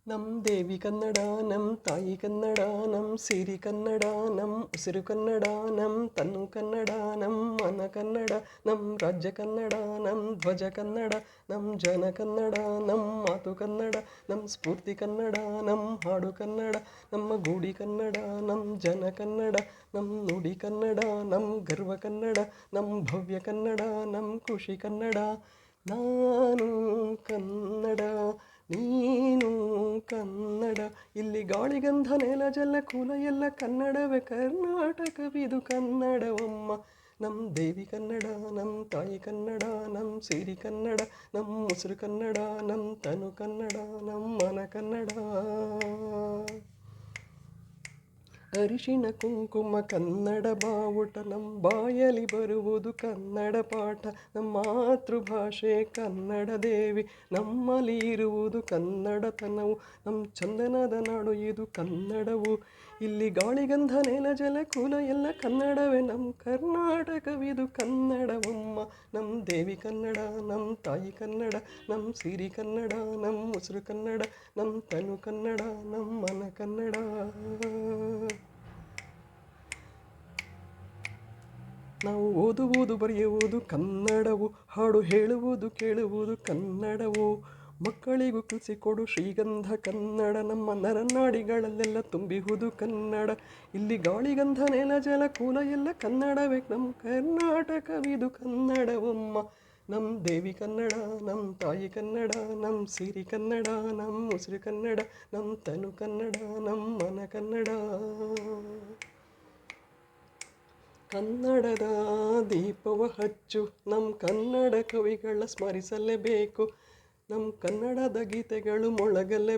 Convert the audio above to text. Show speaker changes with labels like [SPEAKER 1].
[SPEAKER 1] ನಮ್ ದೇವಿ ಕನ್ನಡ, ನಮ್ ತಾಯಿ ಕನ್ನಡ, ನಮ್ ಸಿರಿ ಕನ್ನಡ, ನಮ್ ಉಸಿರು ಕನ್ನಡ, ನಮ್ ತನು ಕನ್ನಡ, ನಮ್ ಮನ ಕನ್ನಡ, ನಮ್ ರಾಜ್ಯ ಕನ್ನಡ, ನಮ್ ಧ್ವಜ ಕನ್ನಡ, ನಮ್ ಜನ ಕನ್ನಡ, ನಮ್ ಮಾತು ಕನ್ನಡ, ನಮ್ ಸ್ಫೂರ್ತಿ ಕನ್ನಡ, ನಮ್ ಹಾಡು ಕನ್ನಡ, ನಮ್ಮ ಗೂಡಿ ಕನ್ನಡ, ನಮ್ ಜನ ಕನ್ನಡ, ನಮ್ ನುಡಿ ಕನ್ನಡ, ನಮ್ ಗರ್ವ ಕನ್ನಡ, ನಮ್ ಭವ್ಯ ಕನ್ನಡ, ನಮ್ ಖುಷಿ ಕನ್ನಡ. ನಾನು ಕನ್ನಡ, ನೀನು ಕನ್ನಡ, ಇಲ್ಲಿ ಗಾಳಿಗಂಧ ನೆಲ ಜಲ ಕುಲ ಎಲ್ಲ ಕನ್ನಡವೇ, ಕರ್ನಾಟಕವಿದು ಕನ್ನಡವಮ್ಮ. ನಮ್ ದೇವಿ ಕನ್ನಡ, ನಮ್ ತಾಯಿ ಕನ್ನಡ, ನಮ್ ಸಿರಿ ಕನ್ನಡ, ನಮ್ ಉಸಿರು ಕನ್ನಡ, ನಮ್ ತನು ಕನ್ನಡ, ನಮ್ ಮನ ಕನ್ನಡ. ಅರಿಶಿಣ ಕುಂಕುಮ ಕನ್ನಡ ಬಾವುಟ, ನಮ್ಮ ಬಾಯಲಿ ಬರುವುದು ಕನ್ನಡ ಪಾಠ. ನಮ್ಮ ಮಾತೃಭಾಷೆ ಕನ್ನಡ ದೇವಿ, ನಮ್ಮಲ್ಲಿ ಇರುವುದು ಕನ್ನಡತನವು. ನಮ್ಮ ಚಂದನದ ನಾಡು ಇದು ಕನ್ನಡವು, ಇಲ್ಲಿ ಗಾಳಿಗಂಧ ನೆಲ ಜಲ ಕುಲ ಎಲ್ಲ ಕನ್ನಡವೇ, ನಮ್ಮ ಕರ್ನಾಟಕವಿದು ಕನ್ನಡವಮ್ಮ. ನಮ್ಮ ದೇವಿ ಕನ್ನಡ, ನಮ್ಮ ತಾಯಿ ಕನ್ನಡ, ನಮ್ಮ ಸಿರಿ ಕನ್ನಡ, ನಮ್ಮ ಉಸಿರು ಕನ್ನಡ, ನಮ್ಮ ತನು ಕನ್ನಡ, ನಮ್ಮ ಮನ ಕನ್ನಡ. ನಾವು ಓದುವುದು ಬರೆಯುವುದು ಕನ್ನಡವು, ಹಾಡು ಹೇಳುವುದು ಕೇಳುವುದು ಕನ್ನಡವು. ಮಕ್ಕಳಿಗೂ ಕಲಿಸಿಕೊಡು ಶ್ರೀಗಂಧ ಕನ್ನಡ, ನಮ್ಮ ನರನಾಡಿಗಳಲ್ಲೆಲ್ಲ ತುಂಬಿಹುದು ಕನ್ನಡ. ಇಲ್ಲಿ ಗಾಳಿಗಂಧ ನೆಲ ಜಲ ಕುಲ ಎಲ್ಲ ಕನ್ನಡವೇ, ನಮ್ಮ ಕರ್ನಾಟಕವಿದು ಕನ್ನಡವಮ್ಮ. ನಮ್ಮ ದೇವಿ ಕನ್ನಡ, ನಮ್ಮ ತಾಯಿ ಕನ್ನಡ, ನಮ್ಮ ಸಿರಿ ಕನ್ನಡ, ನಮ್ಮ ಉಸಿರು ಕನ್ನಡ, ನಮ್ಮ ತನು ಕನ್ನಡ, ನಮ್ಮ ಮನ ಕನ್ನಡ. ಕನ್ನಡದ ದೀಪವ ಹಚ್ಚು, ನಮ್ಮ ಕನ್ನಡ ಕವಿಗಳ ಸ್ಮರಿಸಲೇಬೇಕು. ನಮ್ಮ ಕನ್ನಡದ ಗೀತೆಗಳು ಮೊಳಗಲೇ